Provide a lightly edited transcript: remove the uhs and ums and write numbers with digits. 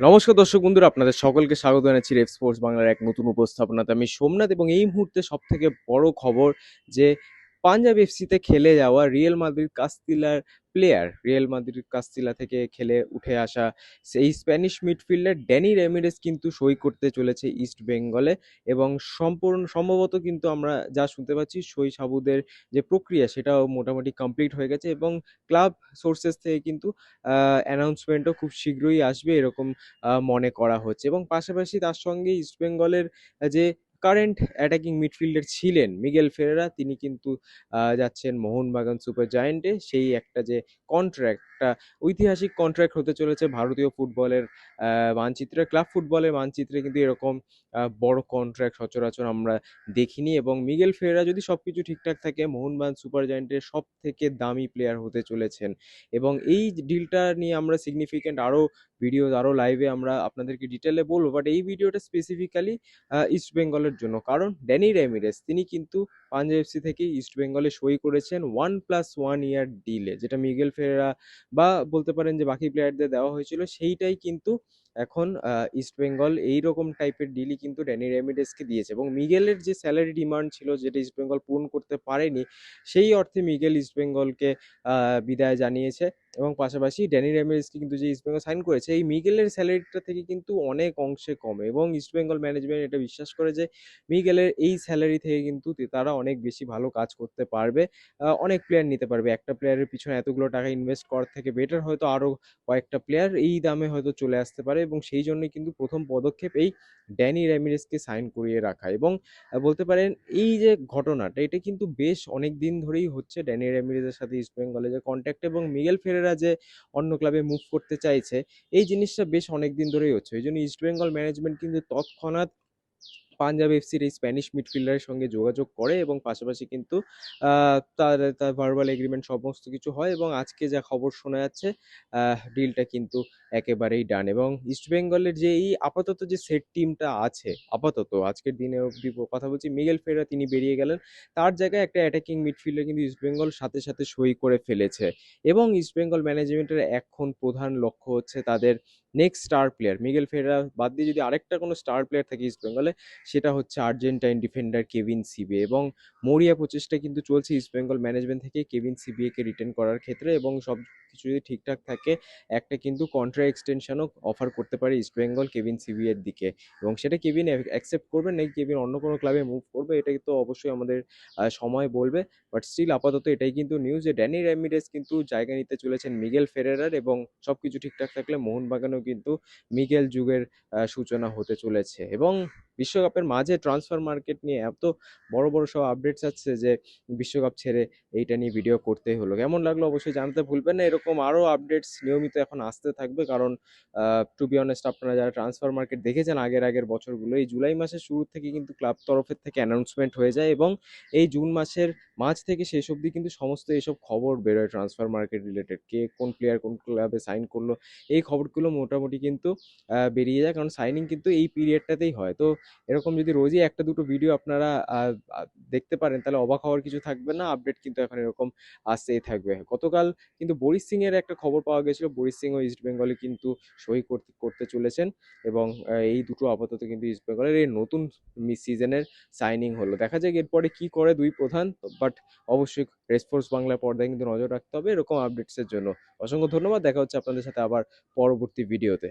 নমস্কার দর্শক বন্ধুরা, আপনাদের সকলকে স্বাগত জানাচ্ছি রেফ স্পোর্টস বাংলার এক নতুন উপস্থাপনাতে। আমি সোমনাথ এবং এই মুহূর্তে সব থেকে বড় খবর যে পাঞ্জাব এফসিতে খেলে যাওয়া রিয়েল মাদ্রিদ কাস্তিলা থেকে খেলে উঠে আসা সেই স্প্যানিশ মিডফিল্ডার ড্যানি রেমিরেস কিন্তু সই করতে চলেছে ইস্ট বেঙ্গলে। এবং সম্ভবত কিন্তু আমরা যা শুনতে পাচ্ছি সই সাবুদের যে প্রক্রিয়া সেটাও মোটামুটি কমপ্লিট হয়ে গেছে এবং ক্লাব সোর্সেস থেকে কিন্তু অ্যানাউন্সমেন্টও খুব শীঘ্রই আসবে এরকম মনে করা হচ্ছে। এবং পাশাপাশি তার সঙ্গে ইস্টবেঙ্গলের যে কারেন্ট অ্যাটাকিং মিডফিল্ডার ছিলেন মিগেল ফেরেরা, তিনি কিন্তু যাচ্ছেন মোহনবাগান সুপার জায়ান্টে। সেই একটা যে একটা ঐতিহাসিক কন্ট্রাক্ট হতে চলেছে ভারতীয় ফুটবলের মানচিত্রে, ক্লাব ফুটবলের মানচিত্রে কিন্তু এরকম বড় কন্ট্রাক্ট সচরাচর আমরা দেখিনি। এবং মিগেল ফেরেরা যদি সবকিছু ঠিকঠাক থাকে মোহনবাগান সুপার জায়ান্টের সব থেকে দামি প্লেয়ার হতে চলেছেন। এবং এই ডিলটা নিয়ে আমরা সিগনিফিকেন্ট আরও লাইভে আমরা আপনাদেরকে ডিটেলে বলবো, বাট এই ভিডিওটা স্পেসিফিক্যালি ইস্ট বেঙ্গলের জন্য। কারণ ড্যানি রেমিরেস তিনি কিন্তু পাঞ্জাব এফসি থেকে ইস্ট বেঙ্গলে সই করেছেন 1+1 ইয়ার ডিলে, যেটা মিগেল ফেরেরা বা বলতে পারেন যে বাকি প্লেয়ারদের দেওয়া হয়েছিল সেইটাই কিন্তু এখন ইস্ট বেঙ্গল এইরকম টাইপের ডিলই কিন্তু ড্যানি রেমিরেসকে দিয়েছে। এবং মিগেলের যে স্যালারি ডিমান্ড ছিল যেটা ইস্ট বেঙ্গল পূরণ করতে পারেনি, সেই অর্থে মিগেল ইস্ট বেঙ্গলকে বিদায় জানিয়েছে। এবং পাশাপাশি ড্যানি রেমিরেসকে কিন্তু যে ইস্টবেঙ্গল সাইন করেছে এই মিগেলের স্যালারিটা থেকে কিন্তু অনেক অংশে কমে। এবং ইস্টবেঙ্গল ম্যানেজমেন্ট এটা বিশ্বাস করে যে মিগেলের এই স্যালারি থেকে কিন্তু তারা অনেক বেশি ভালো কাজ করতে পারবে, অনেক প্লেয়ার নিতে পারবে। একটা প্লেয়ারের পিছনে এতগুলো টাকা ইনভেস্ট করার থেকে বেটার হয়তো আরও কয়েকটা প্লেয়ার এই দামে হয়তো চলে আসতে পারে। এবং সেই জন্যই কিন্তু প্রথম পদক্ষেপ এই ড্যানি রেমিরেসকে সাইন করিয়ে রাখা। এবং বলতে পারেন এই যে ঘটনাটা এটা কিন্তু বেশ অনেক দিন ধরেই হচ্ছে ড্যানি রেমিরেজের সাথে ইস্ট বেঙ্গলের যে কন্ট্যাক্ট, এবং মিগেল ফেরেরা যে অন্য ক্লাবে মুভ করতে চাইছে এই জিনিসটা বেশ অনেক দিন ধরেই হচ্ছে। এই জন্য ইস্ট বেঙ্গল ম্যানেজমেন্ট কিন্তু তৎক্ষণাৎ পাঞ্জাব এফসির এই স্প্যানিশ মিডফিল্ডারের সঙ্গে যোগাযোগ করে এবং পাশাপাশি কিন্তু তার ভার্বাল এগ্রিমেন্ট সমস্ত কিছু হয়। এবং আজকে যা খবর শোনা যাচ্ছে ডিলটা কিন্তু একেবারেই ডান। এবং ইস্ট বেঙ্গলের যে এই আপাতত যে সেট টিমটা আছে, আপাতত আজকের দিনে অবধি কথা বলছি, মিগেল ফেরা তিনি বেরিয়ে গেলেন, তার জায়গায় একটা অ্যাটাকিং মিডফিল্ডার কিন্তু ইস্ট বেঙ্গল সাথে সাথে সই করে ফেলেছে। এবং ইস্ট বেঙ্গল ম্যানেজমেন্টের এখন প্রধান লক্ষ্য হচ্ছে তাদের নেক্সট স্টার প্লেয়ার মিগেল ফেরা বাদ দিয়ে যদি আরেকটা কোনো স্টার প্লেয়ার থাকে ইস্ট বেঙ্গলে, সেটা হচ্ছে আর্জেন্টাইন ডিফেন্ডার কেভিন সিবে। এবং মরিয়া প্রচেষ্টা কিন্তু চলছে ইস্ট বেঙ্গল ম্যানেজমেন্ট থেকে কেভিন সিবিএকে রিটেন করার ক্ষেত্রে। এবং সব কিছু যদি ঠিকঠাক থাকে একটা কিন্তু কন্ট্রা এক্সটেনশনও অফার করতে পারে ইস্ট বেঙ্গল কেভিন সিবিএর দিকে। এবং সেটা কেভিন অ্যাকসেপ্ট করবে নাকি কেভিন অন্য কোনো ক্লাবে মুভ করবে এটা তো অবশ্যই আমাদের সময় বলবে। বাট স্টিল আপাতত এটাই কিন্তু নিউজ যে ড্যানি র্যামিরেস কিন্তু জায়গা নিতে চলেছেন মিগেল ফেরেরার। এবং সব কিছু ঠিকঠাক থাকলে মোহনবাগানেও কিন্তু মিগেল যুগের সূচনা হতে চলেছে। এবং বিশ্বকাপের মাঝে ট্রান্সফার মার্কেট নিয়ে এত বড় বড় সব আপডেটস আছে যে বিশ্বকাপ ছেড়ে এইটা নিয়ে ভিডিও করতেই হলো। কেমন লাগলো অবশ্যই জানতে ভুলবেন না। এরকম আরও আপডেটস নিয়মিত এখন আসতে থাকবে, কারণ টু বি অনেস্ট আপনারা যারা ট্রান্সফার মার্কেট দেখেছেন আগের বছরগুলো, এই জুলাই মাসের শুরু থেকে কিন্তু ক্লাব তরফের থেকে অ্যানাউন্সমেন্ট হয়ে যায় এবং এই জুন মাসের মাঝ থেকে শেষ অবধি কিন্তু সমস্ত এইসব খবর বেরোয় ট্রান্সফার মার্কেট রিলেটেড, কে কোন প্লেয়ার কোন ক্লাবে সাইন করলো, এই খবরগুলো মোটামুটি কিন্তু বেরিয়ে যায়, কারণ সাইনিং কিন্তু এই পিরিয়ডটাতেই হয়। তো এরকম যদি রোজই একটা দুটো ভিডিও আপনারা দেখতে পারেন তাহলে অবাক হওয়ার কিছু থাকবে না। আপডেট কিন্তু এখন এরকম আসতেই থাকবে। গতকাল কিন্তু বরিশ সিং এর একটা খবর পাওয়া গেছিল, বরিশ সিং ও ইস্ট বেঙ্গলে কিন্তু সই করতে চলেছেন। এবং এই দুটো আপাতত কিন্তু ইস্ট বেঙ্গলের এই নতুন সিজনের সাইনিং হলো। দেখা যাক এরপরে কি করে দুই প্রধান। বাট অবশ্যই রেসপন্স বাংলা পর্দায় কিন্তু নজর রাখতে হবে এরকম আপডেটসের জন্য। অসংখ্য ধন্যবাদ, দেখা হচ্ছে আপনাদের সাথে আবার পরবর্তী ভিডিওতে।